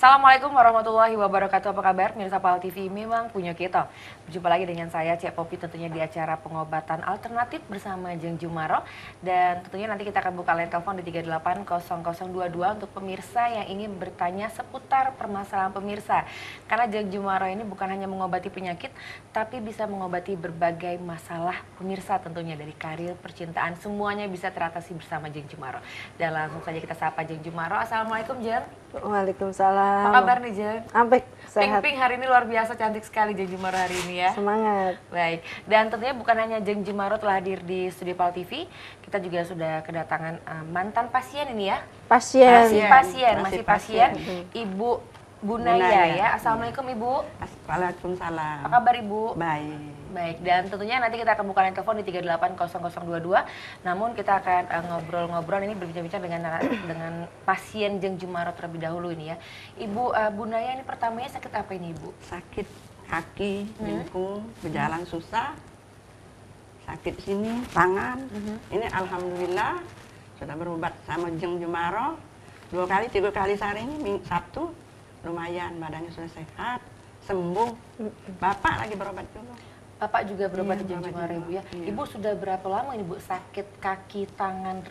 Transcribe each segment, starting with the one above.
Assalamualaikum warahmatullahi wabarakatuh. Apa kabar? Mirsa Pal TV memang punya kita. Berjumpa lagi dengan saya Cek Popi tentunya di acara pengobatan alternatif bersama Jeng Jumaro. Dan tentunya nanti kita akan buka line telepon di 380022 untuk pemirsa yang ingin bertanya seputar permasalahan pemirsa. Karena Jeng Jumaro ini bukan hanya mengobati penyakit, tapi bisa mengobati berbagai masalah pemirsa tentunya dari karir, percintaan, semuanya bisa teratasi bersama Jeng Jumaro. Dan langsung saja kita sapa Jeng Jumaro. Assalamualaikum Jeng. Waalaikumsalam. Apa kabar nih Jeng? Apik, sehat. Ping-ping hari ini luar biasa cantik sekali Jeng Jumaro hari ini ya. Semangat. Baik, dan tentunya bukan hanya Jeng Jumaro telah hadir di Studio Pal TV, kita juga sudah kedatangan mantan pasien ini ya. Masih pasien. Ibu Bunaya ya. Assalamualaikum Ibu. Waalaikumsalam. Apa kabar Ibu? Baik. Baik, dan tentunya nanti kita akan buka line telepon di 380022. Namun kita akan ngobrol-ngobrol ini berbincang-bincang dengan pasien Jeng Jumaro terlebih dahulu ini ya. Ibu Bunaya ini pertamanya sakit apa ini Ibu? Sakit kaki, bengkung, berjalan susah. Sakit sini, tangan. Ini alhamdulillah sudah berobat sama Jeng Jumaro 2 kali, 3 kali sehari ini, Sabtu. Lumayan, badannya sudah sehat, sembuh. Bapak lagi berobat juga. Bapak juga berobat di Jeng Jumaro juga. Ibu ya. Iya. Ibu sudah berapa lama ini Bu sakit kaki, tangan,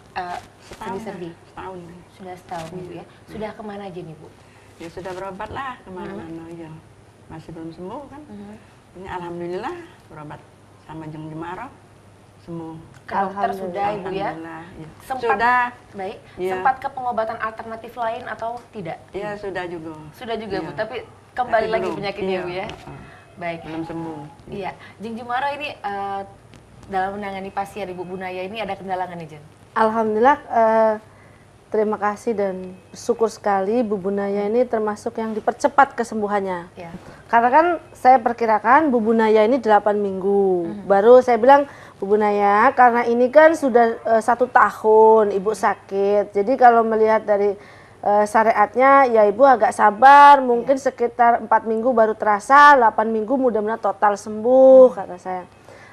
sendi-sendi? Setahun. Sudah setahun Ibu ya. Sudah kemana aja nih Bu? Ya sudah berobat lah kemana-mana. Ya. Masih belum sembuh kan. Ini alhamdulillah berobat sama Jeng Jumaro sembuh. Ke dokter sudah Ibu ya? Alhamdulillah, ya. Sempat, Sudah. baik. Iya. Sempat ke pengobatan alternatif lain atau tidak? Ya sudah juga. Sudah juga Bu, Iya. tapi kembali Tapi lagi belum. penyakitnya Iya, Bu ya. Baik. Belum sembuh. Iya, Jeng Jumaro ini dalam menangani pasien Ibu Bunaya ini ada kendala nggak nih Jeng? Alhamdulillah, terima kasih dan syukur sekali Bu Bunaya ini termasuk yang dipercepat kesembuhannya. Ya. Karena kan saya perkirakan Bu Bunaya ini 8 minggu. Baru saya bilang, Bu Bunaya, karena ini kan sudah 1 tahun Ibu sakit. Jadi kalau melihat dari syariatnya, ya Ibu agak sabar, mungkin sekitar 4 minggu baru terasa, 8 minggu mudah-mudahan total sembuh, kata saya.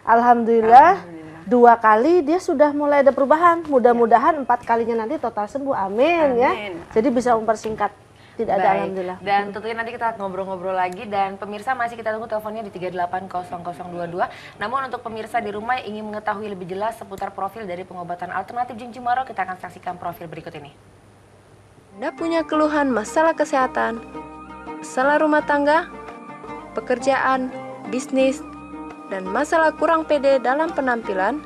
Alhamdulillah, 2 kali dia sudah mulai ada perubahan. Mudah-mudahan 4 kalinya nanti total sembuh, amin. Ya. Jadi bisa mempersingkat, tidak ada alhamdulillah. Dan tentunya nanti kita ngobrol-ngobrol lagi dan pemirsa masih kita tunggu teleponnya di 380022. Namun untuk pemirsa di rumah yang ingin mengetahui lebih jelas seputar profil dari pengobatan alternatif Jeng Jumaro, kita akan saksikan profil berikut ini. Anda punya keluhan masalah kesehatan, masalah rumah tangga, pekerjaan, bisnis, dan masalah kurang pede dalam penampilan?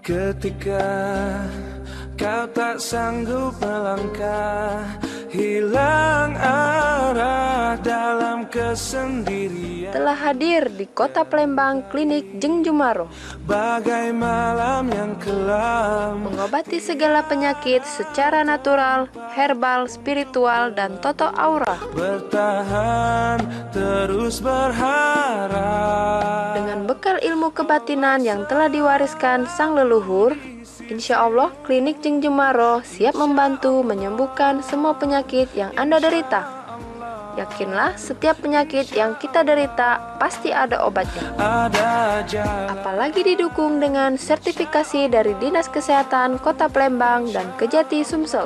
Ketika kau tak sanggup melangkah, hilang arah dalam kesendirian. Telah hadir di Kota Palembang Klinik Jeng Jumaro, Bagai malam yang kelam, mengobati segala penyakit secara natural, herbal, spiritual, dan toto aura. bertahan terus berharap. Dengan bekal ilmu kebatinan yang telah diwariskan sang leluhur, insya Allah Klinik Jeng Jumaro siap membantu menyembuhkan semua penyakit yang Anda derita. Yakinlah, setiap penyakit yang kita derita pasti ada obatnya. Ada jalan Apalagi didukung dengan sertifikasi dari Dinas Kesehatan Kota Palembang dan Kejati Sumsel.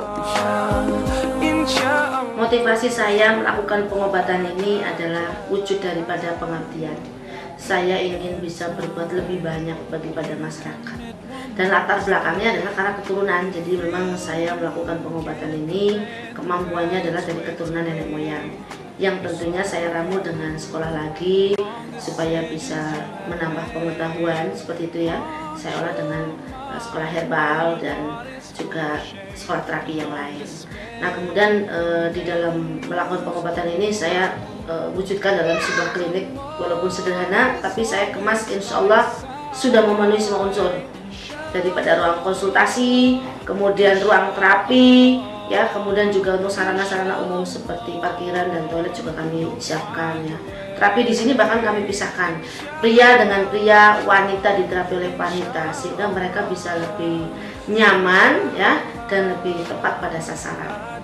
insya Allah. Motivasi saya melakukan pengobatan ini adalah wujud daripada pengabdian. Saya ingin bisa berbuat lebih banyak daripada masyarakat. Dan latar belakangnya adalah karena keturunan. Jadi memang saya melakukan pengobatan ini, kemampuannya adalah dari keturunan nenek moyang. Yang tentunya saya ramu dengan sekolah lagi supaya bisa menambah pengetahuan seperti itu ya. Saya olah dengan sekolah herbal dan juga sekolah terapi yang lain. Nah kemudian di dalam melakukan pengobatan ini saya wujudkan dalam sebuah klinik walaupun sederhana, tapi saya kemas insya Allah sudah memenuhi semua unsur, daripada ruang konsultasi, kemudian ruang terapi, ya, kemudian juga untuk sarana-sarana umum seperti parkiran dan toilet juga kami siapkan ya. Terapi di sini bahkan kami pisahkan pria dengan pria, wanita diterapi oleh wanita sehingga mereka bisa lebih nyaman ya dan lebih tepat pada sasaran.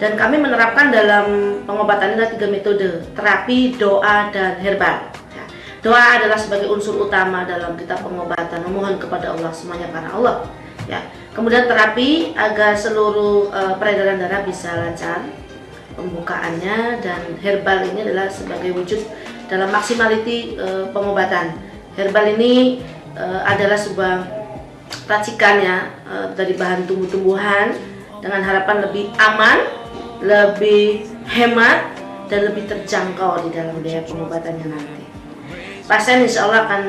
Dan kami menerapkan dalam pengobatan ini ada 3 metode, terapi, doa, dan herbal. Ya. Doa adalah sebagai unsur utama dalam kita pengobatan, memohon kepada Allah, semuanya karena Allah. Ya. Kemudian terapi agar seluruh peredaran darah bisa lancar pembukaannya, dan herbal ini adalah sebagai wujud dalam maksimaliti pengobatan. Herbal ini adalah sebuah racikan ya dari bahan tumbuh-tumbuhan dengan harapan lebih aman, lebih hemat, dan lebih terjangkau di dalam biaya pengobatannya nanti. Pasien insya Allah akan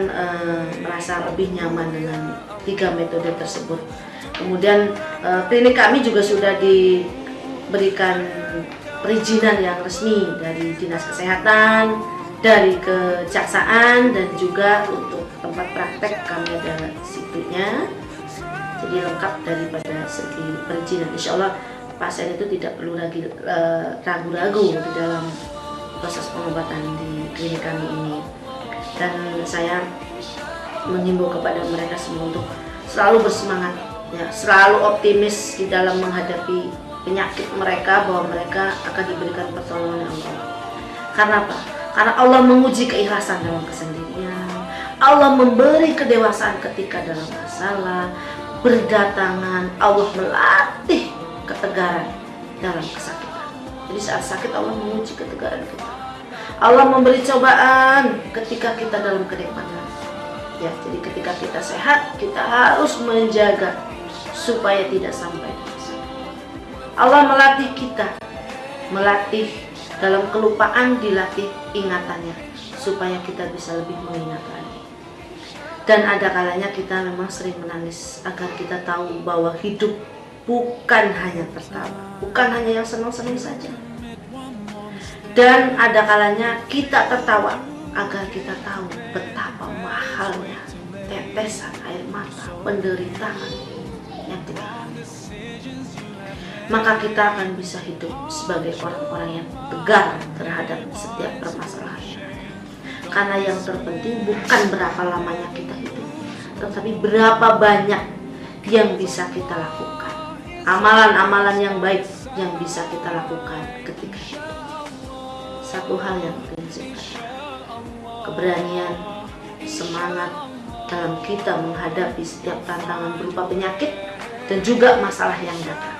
merasa lebih nyaman dengan 3 metode tersebut. Kemudian klinik kami juga sudah diberikan perizinan yang resmi dari Dinas Kesehatan, dari Kejaksaan, dan juga untuk tempat praktek kami ada situnya. Jadi lengkap daripada segi perizinan. Insya Allah pasien itu tidak perlu lagi ragu-ragu di dalam proses pengobatan di klinik kami ini. Dan saya menghimbau kepada mereka semua untuk selalu bersemangat, ya, selalu optimis di dalam menghadapi penyakit mereka, bahwa mereka akan diberikan pertolongan Allah. Karena apa? Karena Allah menguji keikhlasan dalam kesendirian. Allah memberi kedewasaan ketika dalam masalah, berdatangan. Allah melatih ketegaran dalam kesakitan. Jadi saat sakit Allah menguji ketegaran kita. Allah memberi cobaan ketika kita dalam kenikmatan. Ya, jadi ketika kita sehat, kita harus menjaga supaya tidak sampai dalam sakit. Allah melatih kita, melatih dalam kelupaan, dilatih ingatannya supaya kita bisa lebih mengingat lagi. Dan ada kalanya kita memang sering menangis agar kita tahu bahwa hidup bukan hanya tertawa, bukan hanya yang senang-senang saja. Dan ada kalanya kita tertawa agar kita tahu betapa mahalnya tetesan air mata, penderitaan yang kita alami. Maka kita akan bisa hidup sebagai orang-orang yang tegar terhadap setiap permasalahan yang ada. Karena yang terpenting bukan berapa lamanya kita hidup, tetapi berapa banyak yang bisa kita lakukan. Amalan-amalan yang baik yang bisa kita lakukan ketika hidup. Satu hal yang prinsip adalah keberanian, semangat dalam kita menghadapi setiap tantangan berupa penyakit dan juga masalah yang datang.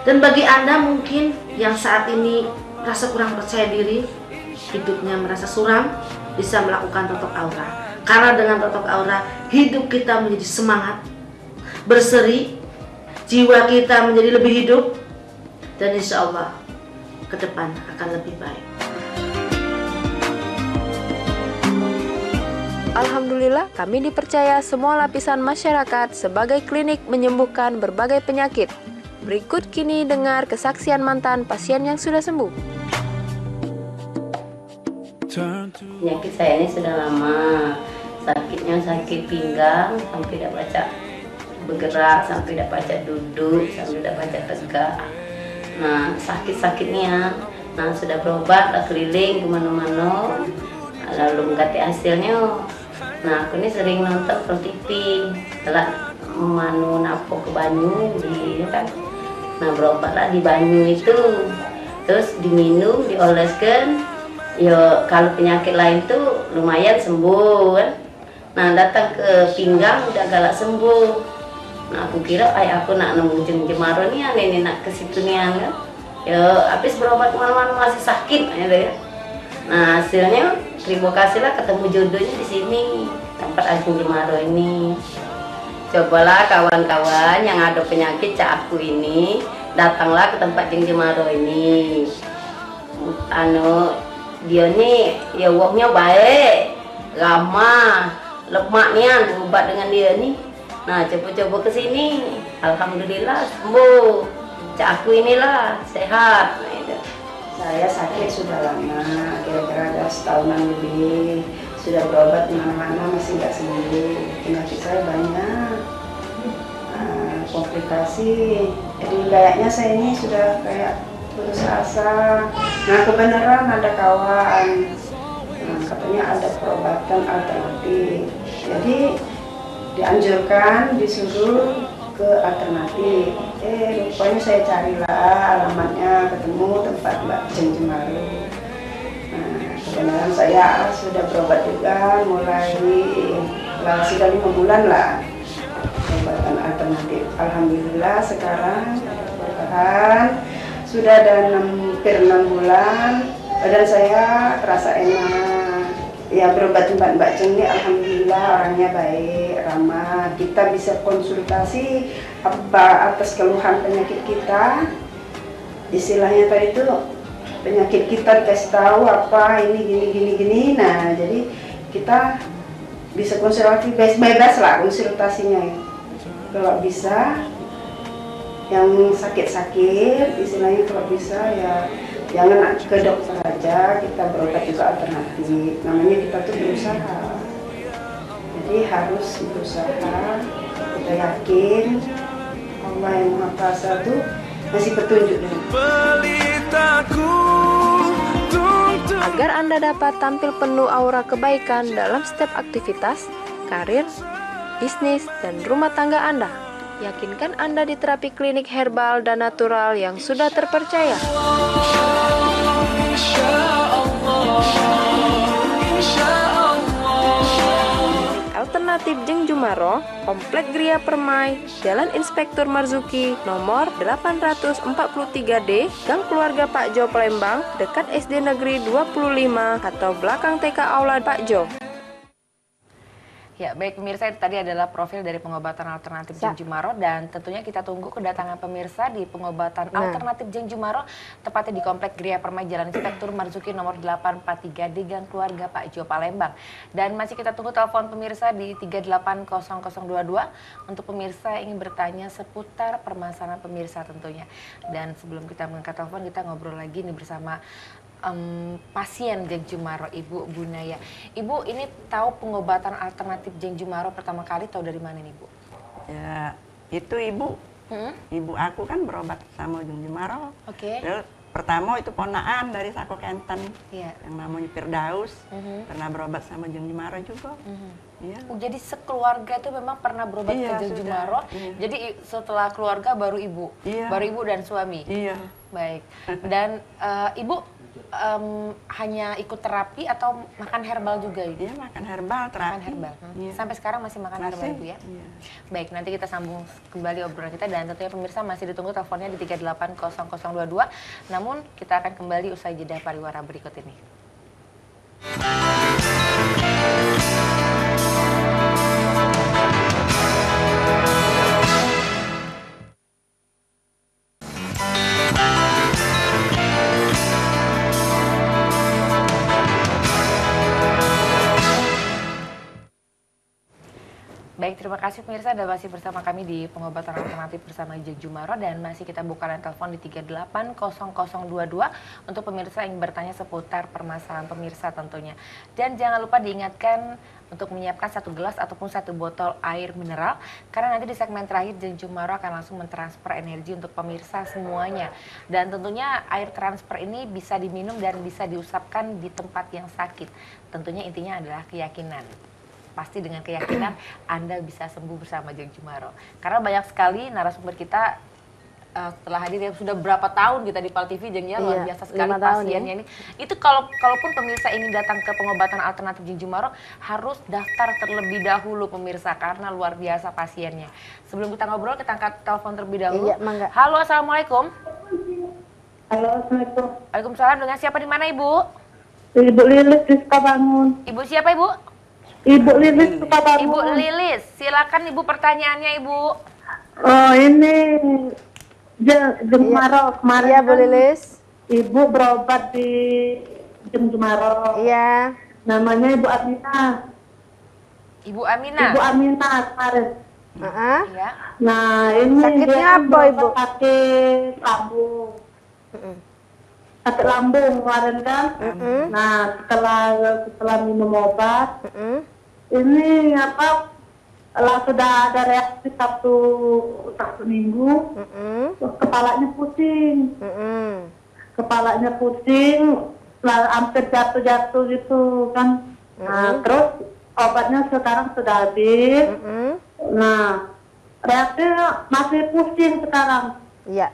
Dan bagi Anda mungkin yang saat ini merasa kurang percaya diri, hidupnya merasa suram, bisa melakukan totok aura. Karena dengan totok aura, hidup kita menjadi semangat, berseri, jiwa kita menjadi lebih hidup, dan insya Allah ke depan akan lebih baik. Alhamdulillah, kami dipercaya semua lapisan masyarakat sebagai klinik menyembuhkan berbagai penyakit. Berikut kini dengar kesaksian mantan pasien yang sudah sembuh. Penyakit saya ini sudah lama. Sakitnya sakit pinggang sampai tidak baca bergerak, sampai tidak baca duduk, sampai tidak baca tegak. Nah, sakit-sakitnya, nah sudah berobat, lah keliling kemana-mana, lalu mengganti hasilnya. Nah, aku ini sering nonton pro TV, telah manu napo ke Banyu, gitu kan. Nah, berobatlah di Banyu itu, terus diminum, dioleskan. Yo, kalau penyakit lain tuh lumayan sembuh kan. Nah, datang ke pinggang udah galak sembuh. Nah, aku kira aku nak nemu Jemaro nih, ini nak ke situ nih kan. Yo, habis berobat kemana-mana masih sakit ya. Nah, hasilnya terima kasihlah ketemu jodohnya di sini, tempat Agung Jemaro ini. Cobalah kawan-kawan yang ada penyakit cak aku ini, datanglah ke tempat Jeng Jemaro ini. Dia nih ya uangnya baik, ramah, lemaknya berobat dengan dia nih. Nah, coba-coba ke sini, alhamdulillah sembuh. Cak aku inilah sehat. Nah, itu. Saya sakit sudah lama, kira-kira ada setahunan lebih. Sudah berobat di mana-mana masih nggak sembuh. Penyakit saya banyak, komplikasi. Jadi kayaknya saya ini sudah kayak putus asa. Nah, kebenaran ada kawan, katanya ada perobatan alternatif. Jadi dianjurkan, disuruh ke alternatif. Rupanya saya carilah alamatnya, ketemu tempat Mbak Jeng Jumaro. Nah, kebenaran saya sudah berobat juga, mulai sudah 5 bulan lah pengobatan alternatif. Alhamdulillah sekarang bertahan, sudah ada hampir 6 bulan, badan saya terasa enak. Ya, berobat tempat Mbak Jeng ini alhamdulillah orangnya baik, ramah. Kita bisa konsultasi apa atas keluhan penyakit kita. Istilahnya tadi itu penyakit kita dikasih tahu apa ini gini. Nah, jadi kita bisa konsultasi bebas lah konsultasinya. Kalau bisa yang sakit-sakit istilahnya kalau bisa ya jangan ke dokter aja, kita berobat juga alternatif. Namanya kita tuh berusaha. Jadi harus berusaha, kita yakin Allah yang Maha Kuasa tuh masih petunjuk. Agar Anda dapat tampil penuh aura kebaikan dalam setiap aktivitas, karir, bisnis, dan rumah tangga Anda, yakinkan Anda di terapi klinik herbal dan natural yang sudah terpercaya. Alternatif Jeng Jumaro, Komplek Gria Permai, Jalan Inspektur Marzuki, nomor 843D, Gang Keluarga Pak Jo Palembang, dekat SD Negeri 25 atau belakang TK Aula Pak Jo. Ya, baik pemirsa, itu tadi adalah profil dari pengobatan alternatif Jeng Jumaro, dan tentunya kita tunggu kedatangan pemirsa di pengobatan alternatif Jeng Jumaro, tepatnya di Komplek Gria Permai, Jalan Inspektur Marzuki nomor 843 di Gang Keluarga Pak Jo Palembang. Dan masih kita tunggu telepon pemirsa di 380022 untuk pemirsa yang ingin bertanya seputar permasalahan pemirsa tentunya. Dan sebelum kita mengangkat telepon, kita ngobrol lagi nih bersama pasien Jeng Jumaro, Ibu Bunaya. Ibu, ini tahu pengobatan alternatif Jeng Jumaro pertama kali tahu dari mana nih, Bu? Ya, itu ibu. Ibu aku kan berobat sama Jeng Jumaro. Oke. Pertama itu ponaan dari Sako Kenten, Iya. yang namanya Firdaus, pernah berobat sama Jeng Jumaro juga. Iya. Jadi sekeluarga itu memang pernah berobat ke Jeng Jumaro. Jadi setelah keluarga baru ibu, baru ibu dan suami. Iya. Baik. Dan ibu hanya ikut terapi atau makan herbal juga, Ibu? Iya, makan herbal, terapi. Makan herbal. Iya. Sampai sekarang masih makan herbal, Ibu ya? Iya. Baik, nanti kita sambung kembali obrolan kita, dan tentunya pemirsa masih ditunggu teleponnya di 380022. Namun kita akan kembali usai jeda pariwara berikut ini. Baik, terima kasih pemirsa, dan masih bersama kami di pengobatan alternatif bersama Jeng Jumaro, dan masih kita buka line telepon di 380022 untuk pemirsa yang bertanya seputar permasalahan pemirsa tentunya. Dan jangan lupa diingatkan untuk menyiapkan 1 gelas ataupun 1 botol air mineral, karena nanti di segmen terakhir Jeng Jumaro akan langsung mentransfer energi untuk pemirsa semuanya. Dan tentunya air transfer ini bisa diminum dan bisa diusapkan di tempat yang sakit. Tentunya intinya adalah keyakinan. Pasti dengan keyakinan Anda bisa sembuh bersama Jeng Jumaro. Karena banyak sekali narasumber kita setelah hadir ya, sudah berapa tahun kita di PAL TV, Jeng, ya, luar biasa sekali pasiennya ini. Itu kalaupun pemirsa ingin datang ke pengobatan alternatif Jeng Jumaro, harus daftar terlebih dahulu pemirsa, karena luar biasa pasiennya. Sebelum kita ngobrol, kita angkat telepon terlebih dahulu. Iya, mangga. Halo, assalamualaikum. Halo, assalamualaikum. Waalaikumsalam. Dengan siapa, di mana, Ibu? Ibu Lilis di Sukabangun. Ibu siapa, Ibu? Ibu Lilis Sukabangun. Ibu Lilis, silakan Ibu pertanyaannya, Ibu. Oh, ini Jeng Jumaro kemarin. Iya, Bu Lilis. Ibu berobat di Jeng Jumaro. Iya. Namanya Ibu Aminah. Ibu Aminah. Ibu Aminah kemarin. Ya. Nah, ini Sakitnya dia apa, berobat Ibu? Sakit lambung. Sakit lambung kemarin kan. Nah, setelah minum obat, ini sudah ada reaksi satu minggu, kepalanya pusing, kepalanya pusing, hampir jatuh gitu kan. Nah, terus obatnya sekarang sudah habis. Nah, reaksinya masih pusing sekarang. Iya.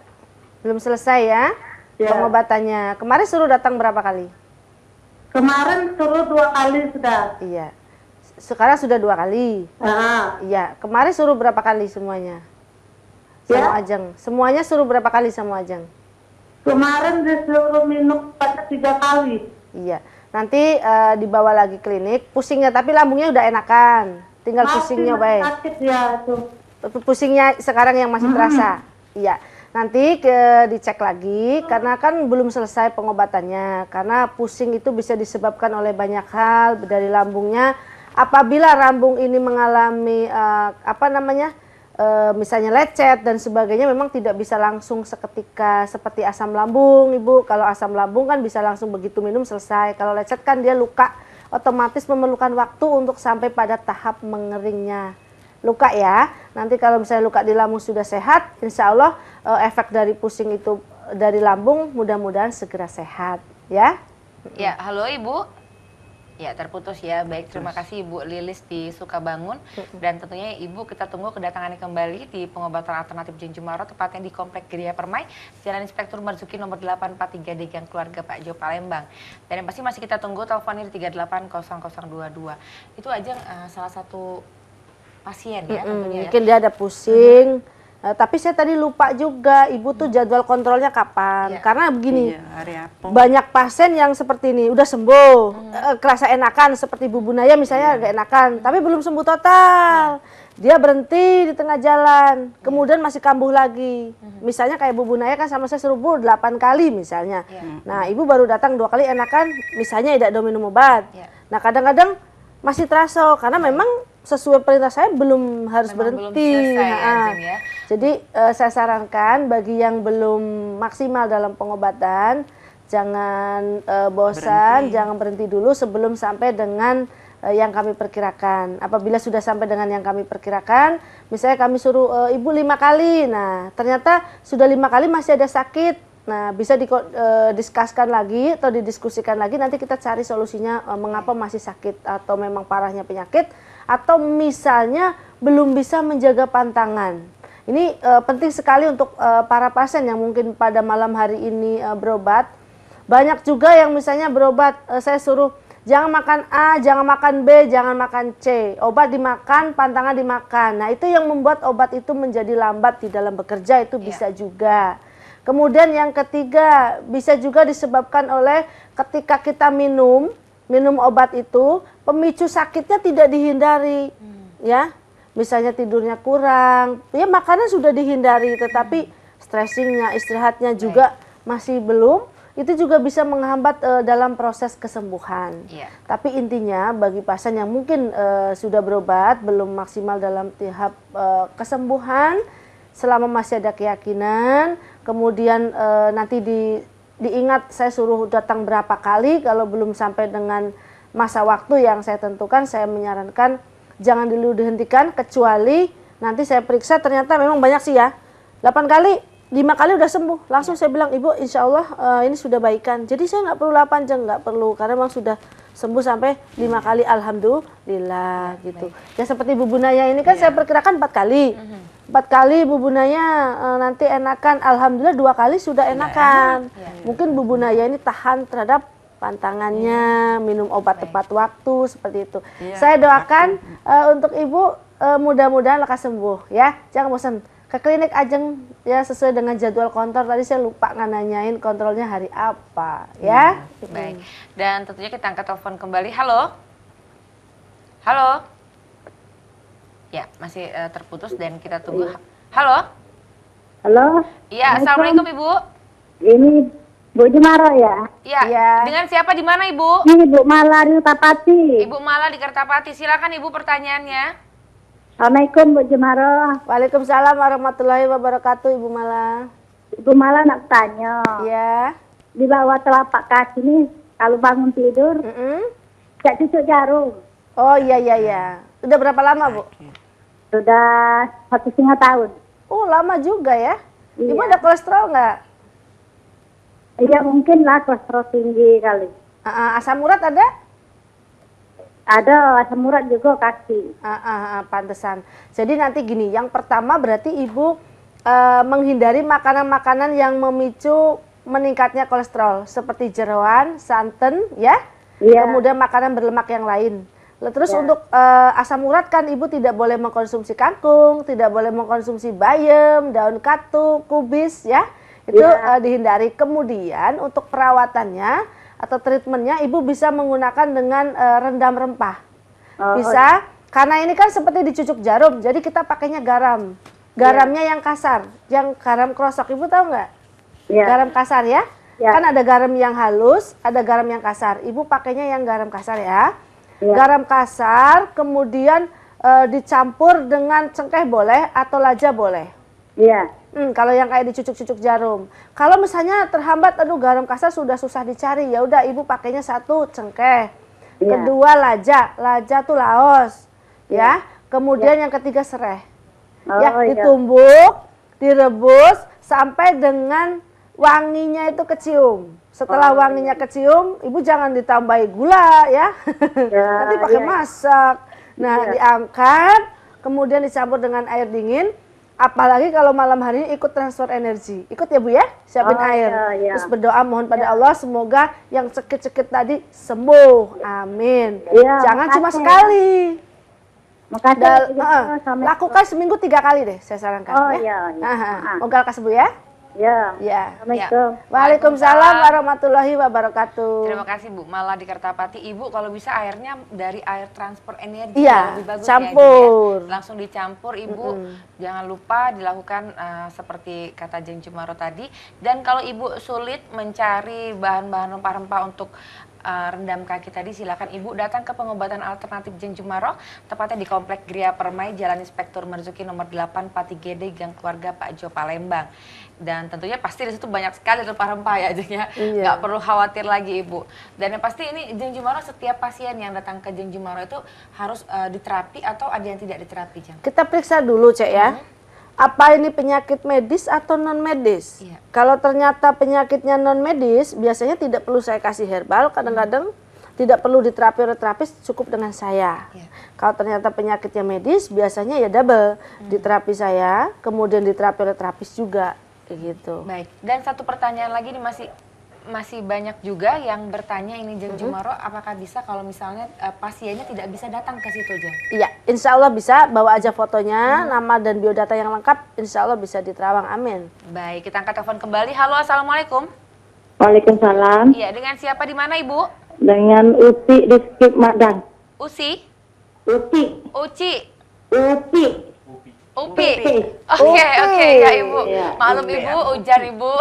Belum selesai ya Ya. pengobatannya. Kemarin suruh datang berapa kali? Kemarin suruh 2 kali sudah. Iya. Sekarang sudah 2 kali. Iya. Kemarin suruh berapa kali semuanya? Sama Ya. Ajeng. Semuanya suruh berapa kali sama Ajeng? Kemarin disuruh minum pada 3 kali. Iya. Nanti dibawa lagi klinik. Pusingnya tapi lambungnya udah enakan. Tinggal pusingnya baik. Sakit ya tuh. Pusingnya sekarang yang masih terasa. Iya. Nanti dicek lagi karena kan belum selesai pengobatannya. Karena pusing itu bisa disebabkan oleh banyak hal dari lambungnya. Apabila lambung ini mengalami misalnya lecet dan sebagainya, memang tidak bisa langsung seketika seperti asam lambung, Ibu. Kalau asam lambung kan bisa langsung begitu minum selesai. Kalau lecet kan dia luka, otomatis memerlukan waktu untuk sampai pada tahap mengeringnya luka ya. Nanti kalau misalnya luka di lambung sudah sehat, insya Allah efek dari pusing itu dari lambung mudah-mudahan segera sehat ya. Ya, halo Ibu. Ya, terputus ya. Baik, terima kasih Ibu Lilis di Sukabangun. Dan tentunya Ibu kita tunggu kedatangannya kembali di pengobatan alternatif Jeng Jumaro, tepatnya di Komplek Geria Permai, Jalan Inspektur Marzuki nomor 843 di Gang Keluarga Pak Jo Palembang. Dan yang pasti masih kita tunggu teleponnya di 380022. Itu aja salah satu pasien ya tentunya. Mungkin dia ada pusing. Tapi saya tadi lupa juga, Ibu tuh jadwal kontrolnya kapan? Karena begini, hari apa? banyak pasien yang seperti ini, udah sembuh, kerasa enakan, seperti Bu Bunaya misalnya agak enakan, tapi belum sembuh total. Dia berhenti di tengah jalan, kemudian masih kambuh lagi. Misalnya kayak Bu Bunaya kan sama saya suruh Bu 8 kali misalnya. Nah, Ibu baru datang 2 kali enakan, misalnya tidak minum obat. Nah, kadang-kadang masih terasa, karena memang sesuai perintah saya belum harus berhenti. Belum selesai, ya, Jeng, ya. Jadi saya sarankan bagi yang belum maksimal dalam pengobatan, jangan bosan, jangan berhenti dulu sebelum sampai dengan yang kami perkirakan. Apabila sudah sampai dengan yang kami perkirakan, misalnya kami suruh Ibu 5 kali, nah ternyata sudah 5 kali masih ada sakit, nah bisa didiskuskan lagi atau didiskusikan lagi, nanti kita cari solusinya mengapa masih sakit atau memang parahnya penyakit, atau misalnya belum bisa menjaga pantangan. Ini penting sekali untuk para pasien yang mungkin pada malam hari ini berobat. Banyak juga yang misalnya berobat, saya suruh jangan makan A, jangan makan B, jangan makan C. Obat dimakan, pantangan dimakan. Nah, itu yang membuat obat itu menjadi lambat di dalam bekerja, itu bisa juga. Kemudian yang ketiga, bisa juga disebabkan oleh ketika kita minum obat itu, pemicu sakitnya tidak dihindari. Ya. Misalnya tidurnya kurang, ya makanan sudah dihindari, tetapi stressingnya, istirahatnya juga masih belum, itu juga bisa menghambat dalam proses kesembuhan. Tapi intinya bagi pasien yang mungkin sudah berobat, belum maksimal dalam tahap kesembuhan, selama masih ada keyakinan, kemudian nanti diingat saya suruh datang berapa kali, kalau belum sampai dengan masa waktu yang saya tentukan, saya menyarankan jangan dulu dihentikan, kecuali nanti saya periksa ternyata memang banyak sih ya. 8 kali, 5 kali udah sembuh. Langsung saya bilang, Ibu insya Allah ini sudah baikan. Jadi saya nggak perlu 8 jam, nggak perlu. Karena memang sudah sembuh sampai 5 kali, alhamdulillah gitu. Ya seperti Bu Bunaya ini kan saya perkirakan 4 kali. 4 kali Bu Bunaya nanti enakan, alhamdulillah 2 kali sudah enakan. Mungkin Bu Bunaya ini tahan terhadap pantangannya, minum obat tepat waktu, seperti itu. Saya doakan untuk Ibu mudah-mudahan lekas sembuh ya. Jangan bosan ke klinik Ajeng ya, sesuai dengan jadwal kontrol. Tadi saya lupa nanyain kontrolnya hari apa ya. Baik. Dan tentunya kita angkat telepon kembali. Halo. Halo. Ya, masih terputus dan kita tunggu. Halo. Halo. Iya, assalamualaikum Ibu. Ini Bu Jumaro ya? Iya. Dengan siapa di mana Ibu? Ini Bu Mala di Kertapati. Ibu Mala di Kertapati. Silakan Ibu pertanyaannya. Assalamualaikum Bu Jumaro. Waalaikumsalam warahmatullahi wabarakatuh Ibu Mala. Ibu Mala nak tanya. Iya. Di bawah telapak kaki ini kalau bangun tidur, tidak cucuk jarum. Oh iya. Udah berapa lama Bu? Sudah 1,5 tahun. Oh lama juga ya. Iya. Ibu ada kolesterol nggak? Iya mungkin lah kolesterol tinggi kali. Asam urat ada? Ada asam urat juga kaki. Pantesan. Jadi nanti gini, yang pertama berarti ibu menghindari makanan-makanan yang memicu meningkatnya kolesterol seperti jeroan, santan, ya. Kemudian makanan berlemak yang lain. Terus untuk asam urat kan ibu tidak boleh mengkonsumsi kangkung, tidak boleh mengkonsumsi bayam, daun katuk, kubis, ya. Itu dihindari. Kemudian untuk perawatannya atau treatmentnya ibu bisa menggunakan dengan rendam rempah. Bisa, karena ini kan seperti dicucuk jarum, jadi kita pakainya garam. Garamnya yang kasar, yang garam krosok, ibu tahu nggak? Garam kasar ya? Kan ada garam yang halus, ada garam yang kasar. Ibu pakainya yang garam kasar ya. Garam kasar, kemudian dicampur dengan cengkeh boleh atau laja boleh. Kalau yang kayak dicucuk-cucuk jarum. Kalau misalnya terhambat, aduh garam kasar sudah susah dicari, ya udah ibu pakainya satu cengkeh, kedua laja tuh laos, ya. Kemudian yang ketiga sereh. Ditumbuk, direbus sampai dengan wanginya itu kecium. Setelah wanginya kecium, ibu jangan ditambahi gula ya. Nanti pakai masak. Nah, diangkat, kemudian dicampur dengan air dingin. Apalagi kalau malam hari ini ikut transfer energi. Ikut ya Bu ya, siapin air. Terus berdoa mohon pada Allah semoga yang cekit-cekit tadi sembuh. Amin. Jangan cuma sekali. Lakukan seminggu 3 kali deh, saya sarankan. Moga lekas Bu ya. Assalamualaikum. Waalaikumsalam warahmatullahi wabarakatuh. Terima kasih Bu. Malah di Kertapati Ibu kalau bisa airnya dari air transfer energi lebih bagus campur. Ya. Langsung dicampur Ibu. Jangan lupa dilakukan seperti kata Jeng Jumaro tadi. Dan kalau Ibu sulit mencari bahan-bahan rempah-rempah untuk rendam kaki tadi, silakan Ibu datang ke pengobatan alternatif Jeng Jumaro, tepatnya di Komplek Gria Permai, Jalan Inspektur Marzuki nomor 8, Pati Gede, Gang Keluarga Pak Jo, Palembang. Dan tentunya pasti di situ banyak sekali rempah-rempah ya, Jeng ya. Nggak perlu khawatir lagi Ibu. Dan yang pasti ini Jeng Jumaro, setiap pasien yang datang ke Jeng Jumaro itu harus diterapi atau ada yang tidak diterapi, Jeng? Kita periksa dulu, Cek ya. Apa ini penyakit medis atau non medis? Kalau ternyata penyakitnya non medis, biasanya tidak perlu saya kasih herbal, kadang-kadang tidak perlu diterapi oleh terapis, cukup dengan saya. Kalau ternyata penyakitnya medis, biasanya ya double, diterapi saya, kemudian diterapi oleh terapis juga, kayak gitu. Baik. Dan satu pertanyaan lagi nih, masih banyak juga yang bertanya ini Jeng Jumaro, apakah bisa kalau misalnya pasiennya tidak bisa datang ke situ, Jeng? Iya, insya Allah bisa, bawa aja fotonya, nama dan biodata yang lengkap, insya Allah bisa diterawang, amin. Baik, kita angkat telepon kembali. Halo, Assalamualaikum. Waalaikumsalam. Iya, dengan siapa di mana Ibu? Dengan Uci di Skip Madan. Uci? Uci. Uci? Uci. Upi. Oke, ya Ibu. Maklum Ibu, ujar Ibu.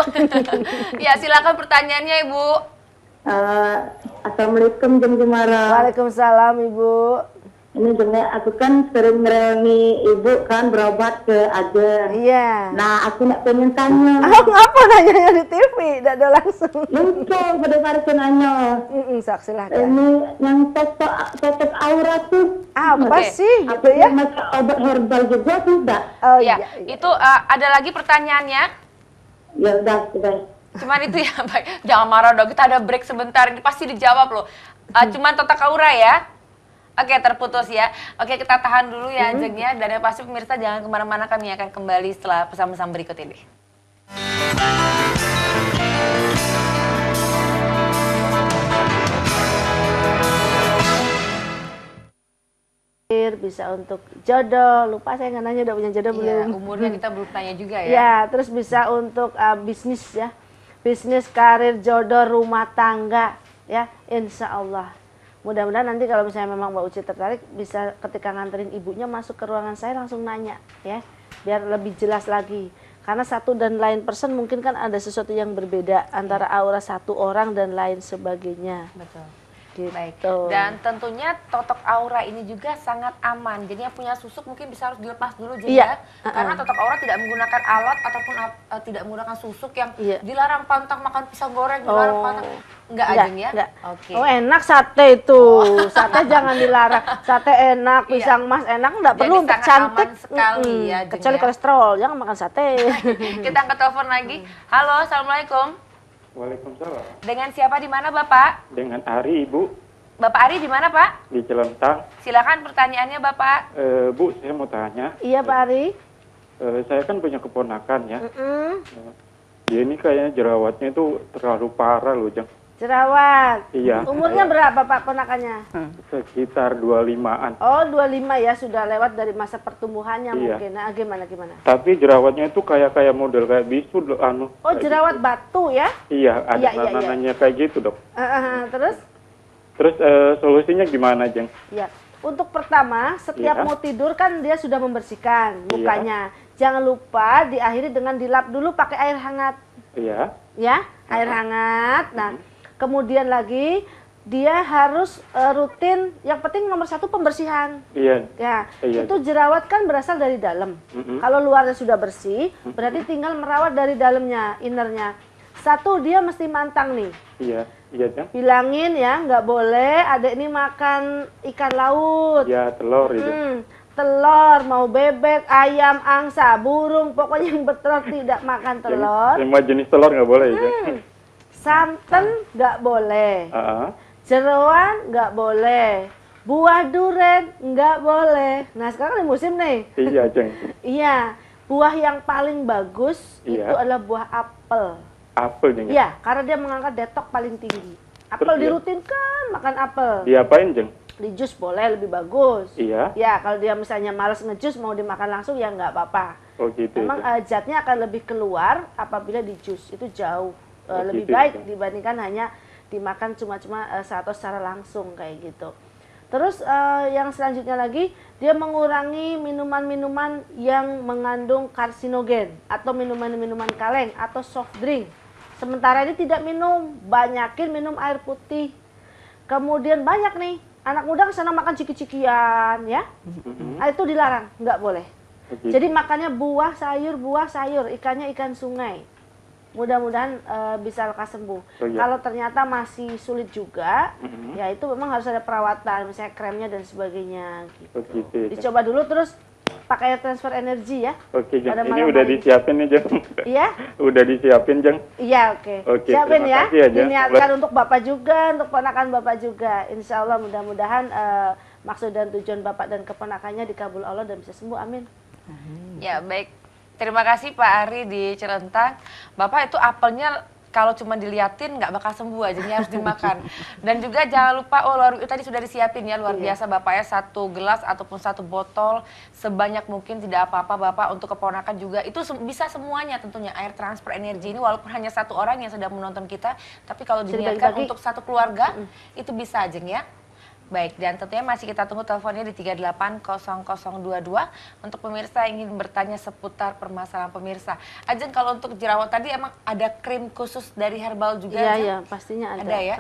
Ya, silakan pertanyaannya Ibu. Assalamualaikum Jeng Jumaro. Waalaikumsalam Ibu. Ini Jeng, aku kan sering ngerengi Ibu kan berobat ke Agen. Iya. Nah, aku nak pengen tanya. Ngapa nanya di TV? Tidak ada langsung. Lucu pada hari nanya. Silahkan. Ini yang cocok aura tuh. Apa sih gitu ya? Macam obat herbal juga tidak? Oh iya. Itu ada lagi pertanyaannya? Ya udah, sudah. Cuman itu ya, baik. Jangan marah dong, kita ada break sebentar, ini pasti dijawab loh. Cuman tata aura ya. Oke, terputus ya. Oke, kita tahan dulu ya Jeng ya. Dan yang pasti pemirsa jangan kemana-mana, kami akan kembali setelah pesan-pesan berikut ini. Bisa untuk jodoh, lupa saya nggak nanya udah punya jodoh belum. Umurnya kita belum tanya juga ya. Ya, terus bisa untuk bisnis ya. Bisnis, karir, jodoh, rumah tangga ya, insya Allah. Mudah-mudahan nanti kalau misalnya memang Mbak Uci tertarik, bisa ketika nganterin ibunya masuk ke ruangan saya langsung nanya ya, biar lebih jelas lagi. Karena satu dan lain person mungkin kan ada sesuatu yang berbeda antara aura satu orang dan lain sebagainya. Betul. Gitu. Baik. Dan tentunya totok aura ini juga sangat aman. Jadi yang punya susuk mungkin bisa harus dilepas dulu Jeng ya. Karena totok aura tidak menggunakan alat ataupun tidak menggunakan susuk yang dilarang pantang makan pisang goreng, dilarang pantang. Enggak Jeng ya? Enggak. Oke. Oh, enak sate itu. Sate jangan dilarang. Sate enak, pisang mas enak, enggak perlu untuk cantik. Sekali ya, kecuali kolesterol, jangan makan sate. Kita angkat telepon lagi. Halo, Assalamualaikum. Waalaikumsalam. Dengan siapa di mana Bapak? Dengan Ari Ibu. Bapak Ari di mana Pak? Di Cilentang. Silakan pertanyaannya Bapak. Bu, saya mau tanya. Iya Pak Ari. Saya kan punya keponakan ya. Dia ini kayaknya jerawatnya itu terlalu parah loh, Jeng. Jerawat. Iya. Umurnya berapa Pak ponakannya? Sekitar 25-an. Oh 25 ya, sudah lewat dari masa pertumbuhannya Iya. mungkin. Nah, gimana? Tapi jerawatnya itu kayak model kayak bisu loh, Oh jerawat batu ya? Iya, ada Iya. nananya kayak gitu, Dok. Terus? Terus solusinya gimana, Jeng? Ya, untuk pertama setiap Iya. mau tidur kan dia sudah membersihkan mukanya. Jangan lupa diakhiri dengan dilap dulu pakai air hangat. Iya. Ya, air hangat. Nah, kemudian lagi dia harus rutin. Yang penting nomor 1 pembersihan. Iya. Ya, Iya. itu jerawat kan berasal dari dalam. Kalau luarnya sudah bersih, berarti tinggal merawat dari dalamnya, innernya. 1, dia mesti mantang nih. Iya, Jeng. Bilangin ya, nggak boleh adek ini makan ikan laut. Ya, telur itu. Telur, mau bebek, ayam, angsa, burung, pokoknya yang bertelur tidak makan telur. Semua jenis telur nggak boleh, Jeng. Santan nggak boleh. Jeroan nggak boleh. Buah duren nggak boleh. Nah sekarang di musim nih. Iya, Jeng. Iya, buah yang paling bagus Iya. itu adalah buah apel. Apel, Jeng. Iya, karena dia mengangkat detok paling tinggi. Apel Terus dirutinkan makan apel. Diapain, Jeng? Di jus boleh lebih bagus. Iya. Ya, kalau dia misalnya males ngejus mau dimakan langsung ya nggak apa-apa. Oh gitu. Memang zatnya akan lebih keluar apabila di jus, itu jauh lebih gitu, baik Jeng. dibandingkan hanya dimakan cuma-cuma atau secara langsung kayak gitu. Terus yang selanjutnya lagi dia mengurangi minuman-minuman yang mengandung karsinogen atau minuman-minuman kaleng atau soft drink. Sementara ini tidak minum, banyakin minum air putih. Kemudian banyak nih anak muda kesana makan ciki-cikian ya. Nah, itu dilarang, nggak boleh. Jadi makannya buah sayur, ikannya ikan sungai. Mudah-mudahan bisa lekas sembuh. Kalau ternyata masih sulit juga, ya itu memang harus ada perawatan, misalnya kremnya dan sebagainya. Gitu. Dicoba dulu terus pakai transfer energi ya. Oke, Jeng. Pada Ini malam udah hari. disiapin nih, Jeng. Iya? Udah disiapin, Jeng. Iya, oke. Oke, Siapin terima ya. kasih ya, Jeng. Diniatkan untuk Bapak juga, untuk ponakan Bapak juga. Insya Allah mudah-mudahan maksud dan tujuan Bapak dan keponakannya dikabul Allah dan bisa sembuh. Amin. Ya, baik. Terima kasih Pak Ari di Cilentang. Bapak itu apelnya kalau cuma diliatin nggak bakal sembuh aja, ini harus dimakan. Dan juga jangan lupa, tadi sudah disiapin ya, luar biasa Bapaknya 1 gelas ataupun 1 botol sebanyak mungkin, tidak apa-apa Bapak, untuk keponakan juga. Itu bisa semuanya tentunya, air transfer energi ini walaupun hanya 1 orang yang sedang menonton kita, tapi kalau diniatkan untuk 1 keluarga, itu bisa Jeng ya. Baik, dan tentunya masih kita tunggu teleponnya di 380022 untuk pemirsa yang ingin bertanya seputar permasalahan pemirsa. Ajeng, kalau untuk jerawat tadi emang ada krim khusus dari herbal juga? Iya, Ajeng? iya, pastinya ada. Ada ya?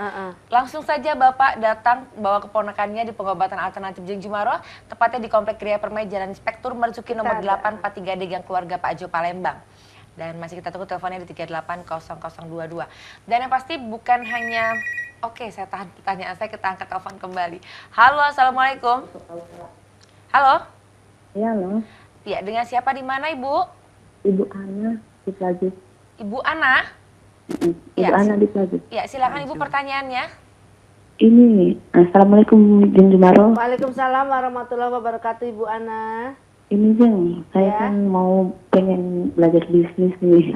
Langsung saja Bapak datang bawa keponakannya di pengobatan alternatif Jeng Jumaro, tepatnya di Komplek Gria Permai, Jalan Inspektur Marzuki nomor 843D Gang Keluarga Pak Jo Palembang. Dan masih kita tunggu teleponnya di 380022. Dan yang pasti bukan hanya... Oke, saya tahan pertanyaan saya, kita angkat telepon kembali. Halo, Assalamualaikum. Halo? Iya, halo. Ya, dengan siapa di mana Ibu? Ibu Ana di Plajuk. Ibu Ana? Ibu Ana di Plajuk. Ya, silakan Ibu pertanyaannya. Ini, Assalamualaikum Jeng Jumaro. Waalaikumsalam warahmatullahi wabarakatuh Ibu Ana. Ini Jeng, saya kan mau pengen belajar bisnis nih.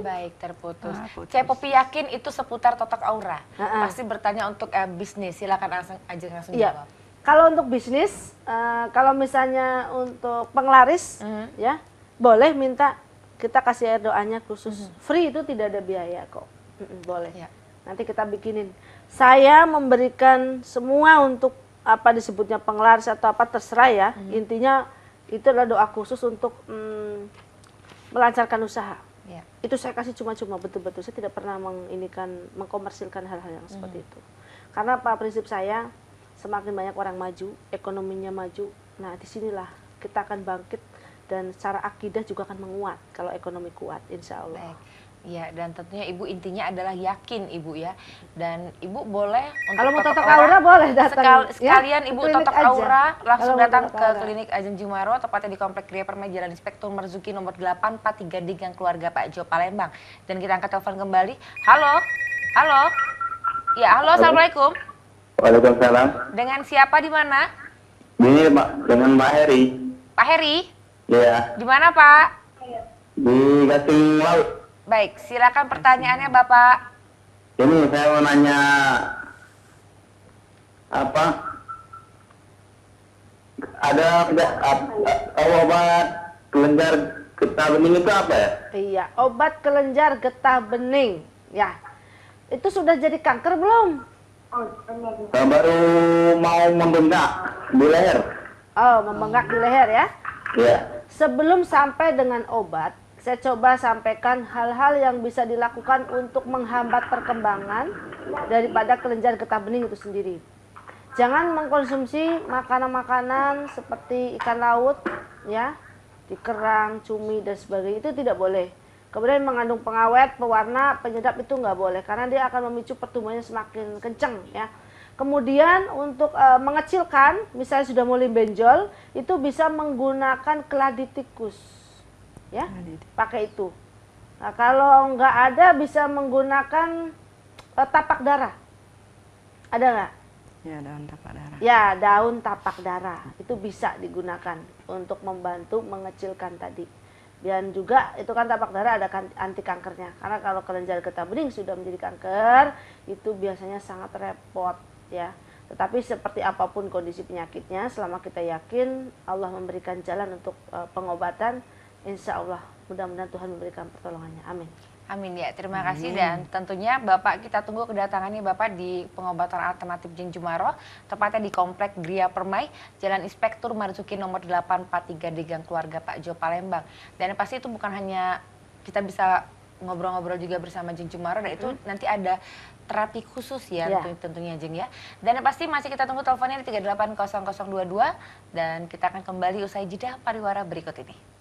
Baik, terputus. Cek Popi yakin itu seputar totok aura. Pasti bertanya untuk bisnis. Silakan langsung jawab. Kalau untuk bisnis, kalau misalnya untuk penglaris, ya boleh minta kita kasih air doanya khusus. Free, itu tidak ada biaya kok. Boleh. Nanti kita bikinin. Saya memberikan semua untuk apa disebutnya penglaris atau apa terserah ya. Intinya itu adalah doa khusus untuk melancarkan usaha. Itu saya kasih cuma-cuma, betul-betul saya tidak pernah mengkomersilkan hal-hal yang seperti itu. Karena apa, prinsip saya, semakin banyak orang maju, ekonominya maju, nah disinilah kita akan bangkit dan secara akidah juga akan menguat kalau ekonomi kuat, insya Allah. Iya, dan tentunya Ibu intinya adalah yakin Ibu ya. Dan Ibu boleh untuk kalau mau totok aura boleh datang. Sekalian Ibu totok aura langsung datang ke aura. klinik Ajeng Jumaro, tepatnya di Komplek Gria Permai Jalan Inspektur Marzuki nomor 843 di Gang Keluarga Pak Jo Palembang. Dan kita angkat telepon kembali. Halo? Halo? Ya, halo, assalamualaikum. Waalaikumsalam. Dengan siapa di mana? Ini dengan Pak Heri. Pak Heri? Iya. Di mana Pak? Di Gasing Laut. Baik, silakan pertanyaannya Bapak. Ini saya mau nanya apa? Ada obat kelenjar getah bening itu apa ya? Iya, obat kelenjar getah bening. Ya, itu sudah jadi kanker belum? Baru mau membengkak di leher. Oh, membengkak di leher ya? Iya. Sebelum sampai dengan obat, saya coba sampaikan hal-hal yang bisa dilakukan untuk menghambat perkembangan daripada kelenjar getah bening itu sendiri. Jangan mengkonsumsi makanan-makanan seperti ikan laut, ya, dikerang, cumi dan sebagainya, itu tidak boleh. Kemudian mengandung pengawet, pewarna, penyedap itu nggak boleh karena dia akan memicu pertumbuhannya semakin kencang, ya. Kemudian untuk mengecilkan, misalnya sudah mulai benjol, itu bisa menggunakan keladi tikus, ya, pakai itu. Nah, kalau nggak ada bisa menggunakan tapak darah, ada nggak? Ya, daun tapak darah. Ya, daun tapak darah itu bisa digunakan untuk membantu mengecilkan tadi. Dan juga itu kan tapak darah ada anti kankernya. Karena kalau kelenjar getah bening sudah menjadi kanker, itu biasanya sangat repot ya. Tetapi seperti apapun kondisi penyakitnya, selama kita yakin Allah memberikan jalan untuk pengobatan, insya Allah mudah-mudahan Tuhan memberikan pertolongannya. Amin. Amin ya, terima kasih. Dan tentunya Bapak kita tunggu kedatangannya Bapak di pengobatan alternatif Jeng Jumaro, tepatnya di Komplek Gria Permai, Jalan Inspektur Marzuki nomor 843 di Gang Keluarga Pak Jo Palembang. Dan pasti itu bukan hanya kita bisa ngobrol-ngobrol juga bersama Jeng Jumaro, dan itu nanti ada terapi khusus ya, tentunya Jeng ya. Dan yang pasti masih kita tunggu teleponnya di 380022 dan kita akan kembali usai jeda pariwara berikut ini.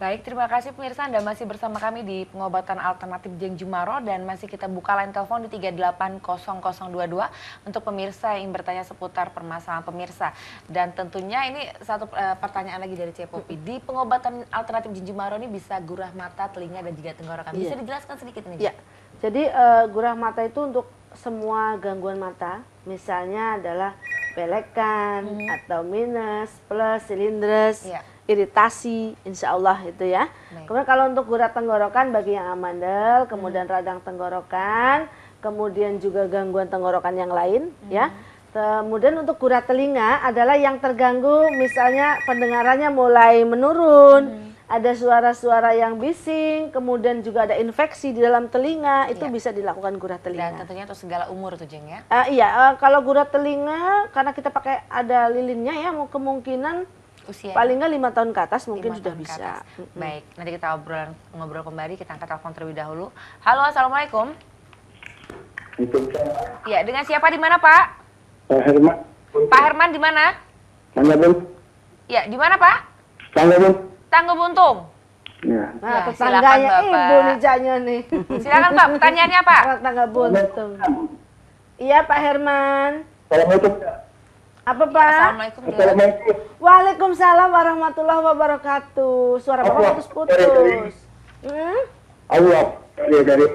Baik, terima kasih pemirsa, Anda masih bersama kami di pengobatan alternatif Jeng Jumaro dan masih kita buka line telepon di 380022 untuk pemirsa yang bertanya seputar permasalahan pemirsa. Dan tentunya ini satu pertanyaan lagi dari Cepopi. Di pengobatan alternatif Jeng Jumaro ini bisa gurah mata, telinga dan juga tenggorokan. Bisa dijelaskan sedikit ini? Iya. Jadi gurah mata itu untuk semua gangguan mata, misalnya adalah pelekan atau minus, plus, silindres, iritasi, insya Allah itu ya. Kemudian kalau untuk gurah tenggorokan bagi yang amandel, kemudian radang tenggorokan, kemudian juga gangguan tenggorokan yang lain ya. Kemudian untuk gurah telinga adalah yang terganggu, misalnya pendengarannya mulai menurun, ada suara-suara yang bising, kemudian juga ada infeksi di dalam telinga, itu bisa dilakukan gurah telinga. Dan tentunya untuk segala umur tuh Jeng ya? Iya, kalau gurah telinga karena kita pakai ada lilinnya ya, kemungkinan usia paling nggak 5 tahun ke atas mungkin sudah bisa. Baik, nanti kita ngobrol kembali, kita angkat telepon terlebih dahulu. Halo, assalamualaikum. Ya, dengan siapa di mana Pak? Pak Herman. Pak Herman di mana? Tanggabun. Ya, di mana Pak? Tanggabun. Tangga Buntung. Ya. Nah, Ya, tetangganya silakan, Bapak. ibu nih Canya nih. Silakan Pak, pertanyaannya Pak. Tangga Buntung. Iya Pak Herman. Assalamualaikum. Apa Pak? Assalamualaikum. Waalaikumsalam warahmatullahi wabarakatuh. Suara Bapak putus-putus. Allah dari.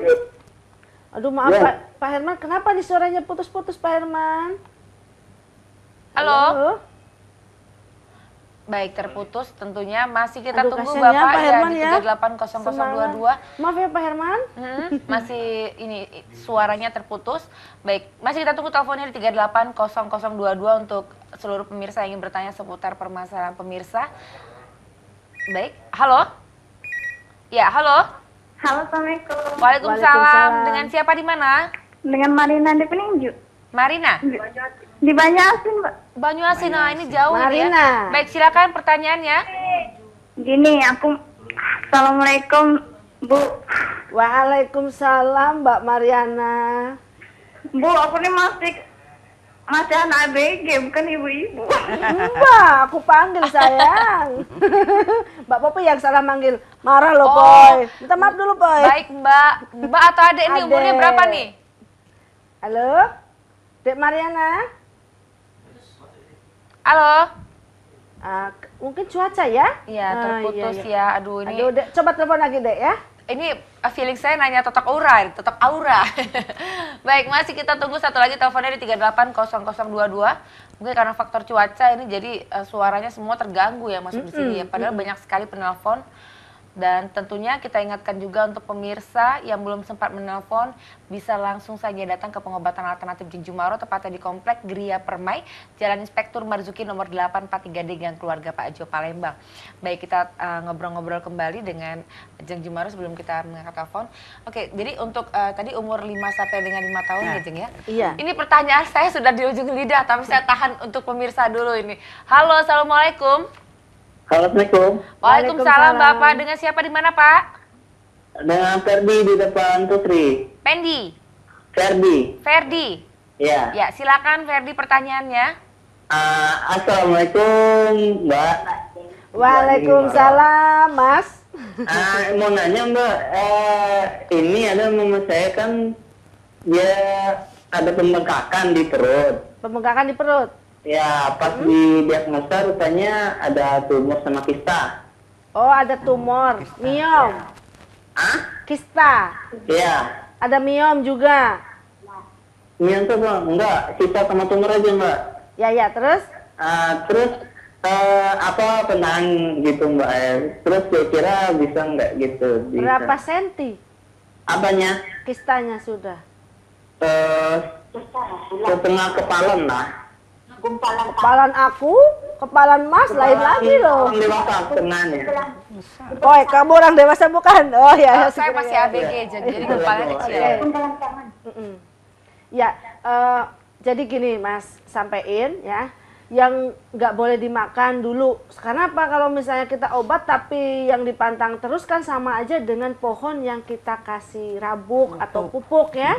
Aduh maaf Pak Herman, kenapa nih suaranya putus-putus Pak Herman? Halo. Baik, terputus tentunya. Masih kita tunggu kasihan Bapak Pak Herman di ya. 380022. Maaf ya Pak Herman. Masih ini suaranya terputus. Baik, masih kita tunggu teleponnya di 380022 untuk seluruh pemirsa yang ingin bertanya seputar permasalahan pemirsa. Baik, halo. Ya, halo. Halo, Assalamualaikum. Waalaikumsalam. Dengan siapa di mana? Dengan Marina di Peninju. Marina? Di Banyasin, Mbak. Banyuasin, nah ini jauh Marina. ya. Baik, silakan pertanyaannya. Gini, Assalamualaikum, Bu. Waalaikumsalam Mbak Mariana. Bu, aku nih masih Masih anak ABG, bukan ibu-ibu. Mbak, aku panggil sayang. Mbak Popi yang salah manggil. Marah loh, Boy. Minta maaf dulu, Boy. Baik, Mbak. Mbak atau adek ini umurnya berapa nih? Halo? Dek Mariana? Halo? Mungkin cuaca ya? Iya, terputus iya. ya. Aduh, ini... Aduh, Dek, coba telepon lagi, Dek, ya. Ini feeling saya nanya totok aura. Baik, masih kita tunggu satu lagi teleponnya di 380022. Mungkin karena faktor cuaca ini jadi suaranya semua terganggu ya masuk di sini ya. Padahal banyak sekali penelpon. Dan tentunya kita ingatkan juga untuk pemirsa yang belum sempat menelpon bisa langsung saja datang ke pengobatan alternatif Jeng Jumaro tepatnya di Komplek Gria Permai, Jalan Inspektur Marzuki nomor 843D Gang Keluarga Pak Ajo Palembang. Baik, kita ngobrol-ngobrol kembali dengan Jeng Jumaro sebelum kita mengangkat telepon. Oke, jadi untuk tadi umur 5 sampai dengan 5 tahun ya Jeng ya? Iya. Ini pertanyaan saya sudah di ujung lidah tapi saya tahan untuk pemirsa dulu ini. Halo, Assalamualaikum. Assalamualaikum. Waalaikumsalam Bapak, dengan siapa di mana Pak? Dengan Ferdi di depan Putri. Pendi. Ferdi. Ya. Ya, silakan Ferdi pertanyaannya. Assalamualaikum Mbak. Waalaikumsalam Mas. Mau nanya Mbak, ini ada mama saya kan dia ada pembengkakan di perut. Pembengkakan di perut? Ya, pas didiagnosa rupanya ada tumor sama kista. Oh, ada tumor, miom. Kista. Iya. Ada miom juga. Miom tuh Bang, enggak, kista sama tumor aja Mbak. Ya, terus? Terus apa tentang gitu Mbak? Terus kira-kira bisa nggak gitu? Bisa. Berapa senti? Apanya? Kistanya sudah. Setengah kepalan lah. Kepalan aku, kepalan Mas lain lagi loh. Dewasa tengahnya. Oh, kamu orang dewasa bukan? Oh ya. Saya masih ABG jadi kepalanya kecil. Ya, jadi gini Mas, sampein ya, yang nggak boleh dimakan dulu. Karena apa? Kalau misalnya kita obat tapi yang dipantang terus kan sama aja dengan pohon yang kita kasih rabuk atau pupuk ya.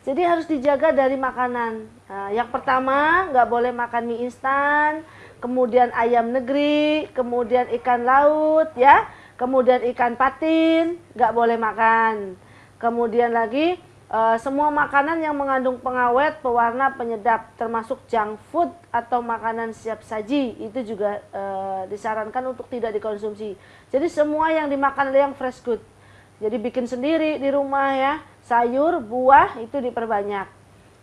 Jadi harus dijaga dari makanan. Yang pertama nggak boleh makan mie instan, kemudian ayam negeri, kemudian ikan laut ya, kemudian ikan patin nggak boleh makan. Kemudian lagi semua makanan yang mengandung pengawet, pewarna, penyedap, termasuk junk food atau makanan siap saji itu juga disarankan untuk tidak dikonsumsi. Jadi semua yang dimakan yang fresh good. Jadi bikin sendiri di rumah ya. Sayur, buah itu diperbanyak.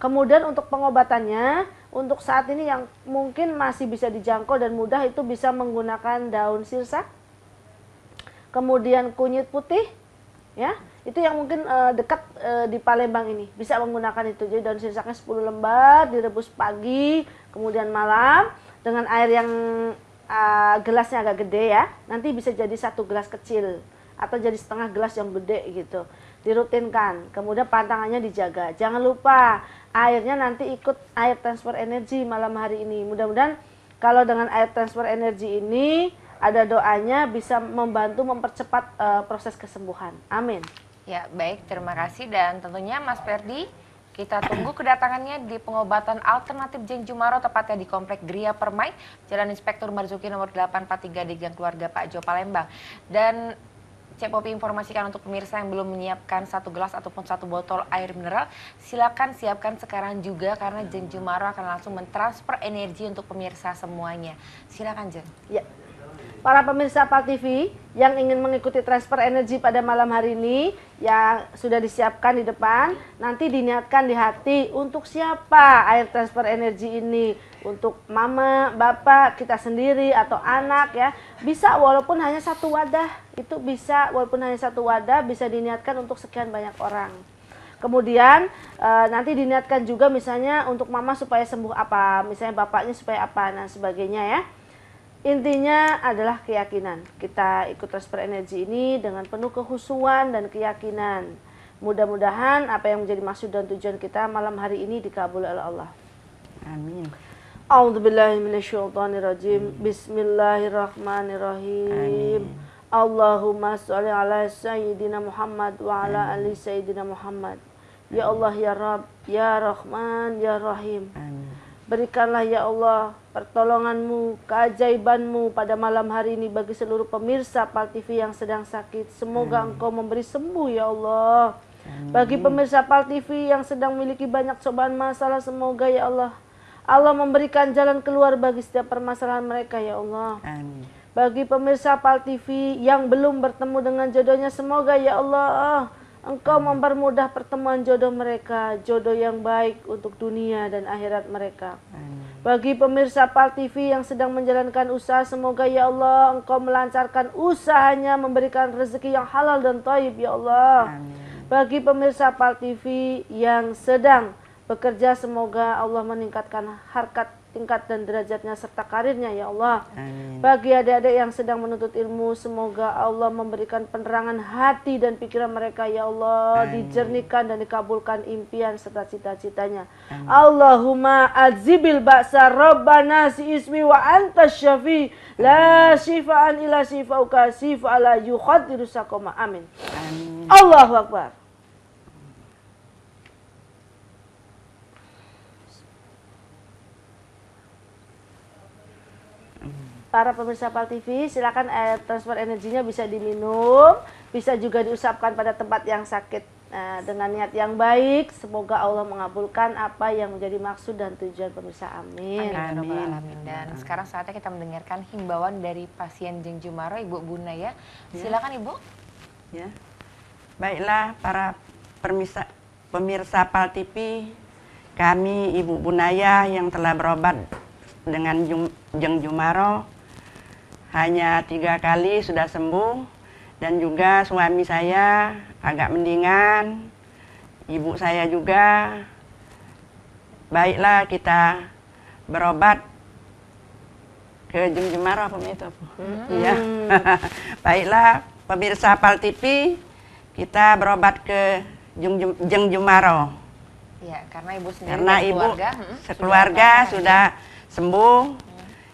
Kemudian untuk pengobatannya, untuk saat ini yang mungkin masih bisa dijangkau dan mudah itu bisa menggunakan daun sirsak. Kemudian kunyit putih, ya itu yang mungkin dekat di Palembang ini bisa menggunakan itu. Jadi daun sirsaknya 10 lembar direbus pagi, kemudian malam dengan air yang gelasnya agak gede ya. Nanti bisa jadi 1 gelas kecil atau jadi setengah gelas yang gede gitu. Dirutinkan, kemudian pantangannya dijaga. Jangan lupa airnya nanti ikut air transfer energi malam hari ini. Mudah-mudahan kalau dengan air transfer energi ini ada doanya bisa membantu mempercepat proses kesembuhan. Amin. Ya, baik, terima kasih dan tentunya Mas Ferdi kita tunggu kedatangannya di pengobatan alternatif Jeng Jumaro tepatnya di Komplek Gria Permai, Jalan Inspektur Marzuki nomor 843 di Gang Keluarga Pak Ajo Palembang. Dan Cek Popi informasikan untuk pemirsa yang belum menyiapkan 1 gelas ataupun 1 botol air mineral, silakan siapkan sekarang juga karena Jeng Jumaro akan langsung mentransfer energi untuk pemirsa semuanya. Silakan Jeng. Ya. Para pemirsa PAL TV yang ingin mengikuti transfer energi pada malam hari ini yang sudah disiapkan di depan, nanti diniatkan di hati untuk siapa air transfer energi ini. Untuk mama, bapak, kita sendiri atau anak ya. Bisa walaupun hanya 1 wadah, itu bisa walaupun hanya 1 wadah bisa diniatkan untuk sekian banyak orang. Kemudian nanti diniatkan juga misalnya untuk mama supaya sembuh apa, misalnya bapaknya supaya apa, dan sebagainya ya. Intinya adalah keyakinan. Kita ikut transfer energi ini dengan penuh kehusuan dan keyakinan. Mudah-mudahan apa yang menjadi maksud dan tujuan kita malam hari ini dikabul oleh Allah. Amin. A'udzubillahi minasyaitonirrajim. Bismillahirrahmanirrahim. Allahumma sholli ala sayyidina Muhammad wa ala ali sayyidina Muhammad. Ya Allah ya Rabb, ya Rahman, ya Rahim. Berikanlah ya Allah pertolonganmu, keajaibanmu pada malam hari ini bagi seluruh pemirsa PAL TV yang sedang sakit. Semoga Engkau memberi sembuh ya Allah. Bagi pemirsa PAL TV yang sedang memiliki banyak cobaan masalah, semoga ya Allah, Allah memberikan jalan keluar bagi setiap permasalahan mereka ya Allah. Bagi pemirsa PAL TV yang belum bertemu dengan jodohnya, semoga ya Allah Engkau mempermudah pertemuan jodoh mereka, jodoh yang baik untuk dunia dan akhirat mereka. Bagi pemirsa PAL TV yang sedang menjalankan usaha, semoga ya Allah Engkau melancarkan usahanya, memberikan rezeki yang halal dan thayyib ya Allah. Bagi pemirsa PAL TV yang sedang bekerja, semoga Allah meningkatkan harkat, tingkat dan derajatnya serta karirnya ya Allah. Bagi adik-adik yang sedang menuntut ilmu, semoga Allah memberikan penerangan hati dan pikiran mereka ya Allah, dijernihkan dan dikabulkan impian serta cita-citanya. Allahumma azibil ba'sa rabbana si ismi wa anta syafi la shifaan ila shifauka shifa la yukhadiru sakoma. Amin. Allahu Akbar. Para pemirsa PAL TV, silakan transfer energinya bisa diminum, bisa juga diusapkan pada tempat yang sakit dengan niat yang baik. Semoga Allah mengabulkan apa yang menjadi maksud dan tujuan pemirsa. Amin. Amin. Dan sekarang saatnya kita mendengarkan himbauan dari pasien Jeng Jumaro, Ibu Bunaya. Silakan Ibu. Ya. Baiklah para pemirsa PAL TV, kami Ibu Bunaya yang telah berobat dengan Jeng Jumaro hanya 3 kali sudah sembuh, dan juga suami saya agak mendingan, ibu saya juga. Baiklah kita berobat ke Jeng Jumaro apa itu? Iya. Baiklah pemirsa PAL TV, kita berobat ke Jeng Jumaro. Ya, karena ibu sendiri karena dan ibu keluarga, sekeluarga sudah sembuh,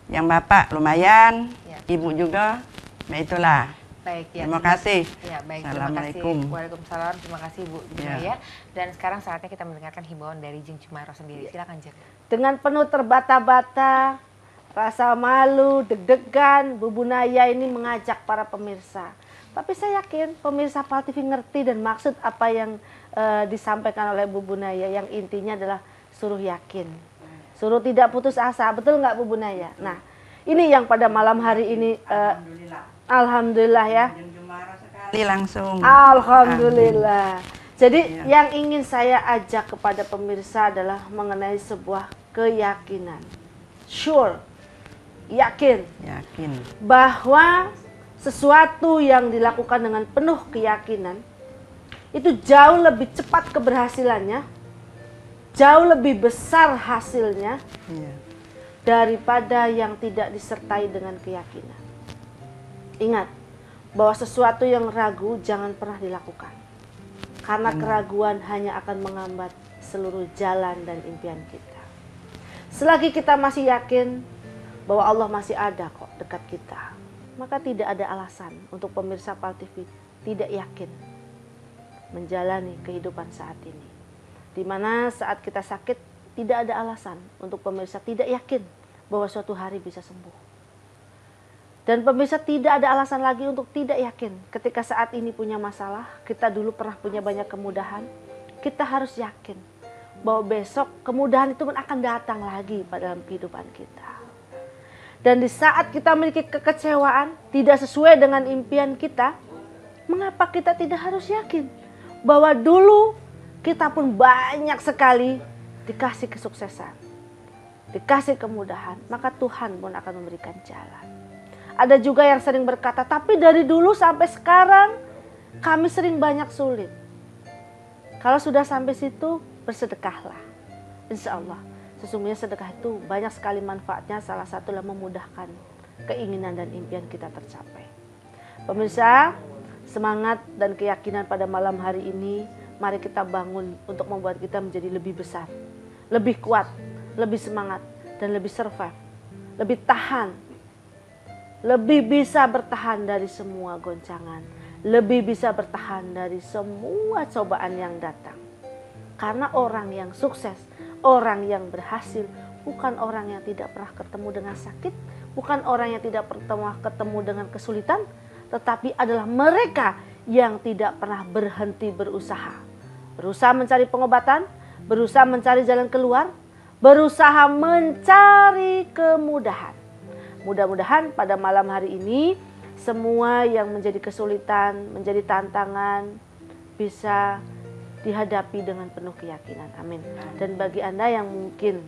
yang bapak lumayan, ibu juga, nah itulah. Baik, ya. Terima kasih. Ya, baik. Assalamualaikum. Terima kasih. Waalaikumsalam. Terima kasih Bu Bunaya. Dan sekarang saatnya kita mendengarkan himbauan dari Jeng Jumaro sendiri. Silakan Jeng. Dengan penuh terbata-bata, rasa malu, deg-degan, Bu Bunaya ini mengajak para pemirsa. Tapi saya yakin pemirsa PAL TV ngerti dan maksud apa yang disampaikan oleh Bu Bunaya, yang intinya adalah suruh yakin, suruh tidak putus asa. Betul nggak Bu Bunaya? Nah, ini yang pada malam hari ini alhamdulillah ya. Langsung. Alhamdulillah. Jadi yang ingin saya ajak kepada pemirsa adalah mengenai sebuah keyakinan. Sure. Yakin. Bahwa sesuatu yang dilakukan dengan penuh keyakinan itu jauh lebih cepat keberhasilannya, jauh lebih besar hasilnya daripada yang tidak disertai dengan keyakinan. Ingat bahwa sesuatu yang ragu jangan pernah dilakukan, karena keraguan hanya akan menghambat seluruh jalan dan impian kita. Selagi kita masih yakin bahwa Allah masih ada kok dekat kita, maka tidak ada alasan untuk pemirsa PAL TV tidak yakin menjalani kehidupan saat ini. Dimana saat kita sakit, tidak ada alasan untuk pemirsa tidak yakin bahwa suatu hari bisa sembuh. Dan pemirsa tidak ada alasan lagi untuk tidak yakin ketika saat ini punya masalah, kita dulu pernah punya banyak kemudahan, kita harus yakin bahwa besok kemudahan itu akan datang lagi pada dalam kehidupan kita. Dan di saat kita memiliki kekecewaan, tidak sesuai dengan impian kita, mengapa kita tidak harus yakin bahwa dulu kita pun banyak sekali dikasih kesuksesan, dikasih kemudahan, maka Tuhan pun akan memberikan jalan. Ada juga yang sering berkata, tapi dari dulu sampai sekarang kami sering banyak sulit. Kalau sudah sampai situ, bersedekahlah. Insya Allah, sesungguhnya sedekah itu banyak sekali manfaatnya, salah satu adalah memudahkan keinginan dan impian kita tercapai. Pemirsa, semangat dan keyakinan pada malam hari ini, mari kita bangun untuk membuat kita menjadi lebih besar, lebih kuat, lebih semangat, dan lebih survive, lebih tahan, lebih bisa bertahan dari semua goncangan, lebih bisa bertahan dari semua cobaan yang datang. Karena orang yang sukses, orang yang berhasil, bukan orang yang tidak pernah ketemu dengan sakit, bukan orang yang tidak pernah ketemu dengan kesulitan, tetapi adalah mereka yang tidak pernah berhenti berusaha. Berusaha mencari pengobatan, berusaha mencari jalan keluar, berusaha mencari kemudahan. Mudah-mudahan pada malam hari ini semua yang menjadi kesulitan, menjadi tantangan bisa dihadapi dengan penuh keyakinan. Amin. Dan bagi Anda yang mungkin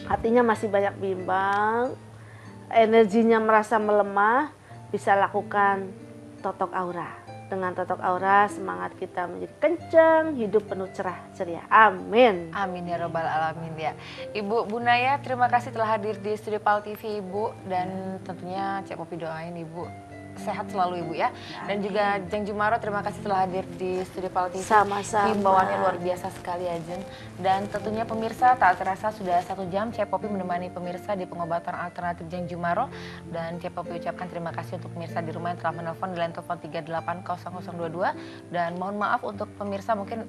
hatinya masih banyak bimbang, energinya merasa melemah, bisa lakukan totok aura. Dengan totok aura semangat kita menjadi kencang, hidup penuh cerah ceria. Amin. Amin ya robbal alamin ya. Ibu Bunaya, terima kasih telah hadir di Studio PAL TV Ibu, dan tentunya Cek Popi doain Ibu sehat selalu Ibu ya. Dan juga Jeng Jumaro, terima kasih telah hadir di Studio PAL TV. Sama-sama. Himbauannya luar biasa sekali ya Jeng. Dan tentunya pemirsa, tak terasa sudah 1 jam Cek Popi menemani pemirsa di pengobatan alternatif Jeng Jumaro. Dan Cek Popi ucapkan terima kasih untuk pemirsa di rumah yang telah menelpon di line telepon 380022. Dan mohon maaf untuk pemirsa mungkin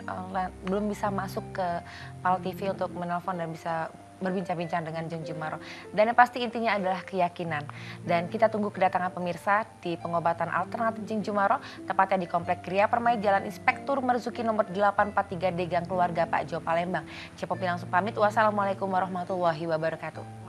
belum bisa masuk ke PAL TV untuk menelpon dan bisa berbincang-bincang dengan Jeng Jumaro. Dan yang pasti intinya adalah keyakinan. Dan kita tunggu kedatangan pemirsa di pengobatan alternatif Jeng Jumaro, tepatnya di Komplek Gria Permai, Jalan Inspektur Marzuki nomor 843 D Gang Keluarga Pak Jo, Palembang. Cek Popi langsung pamit. Wassalamualaikum warahmatullahi wabarakatuh.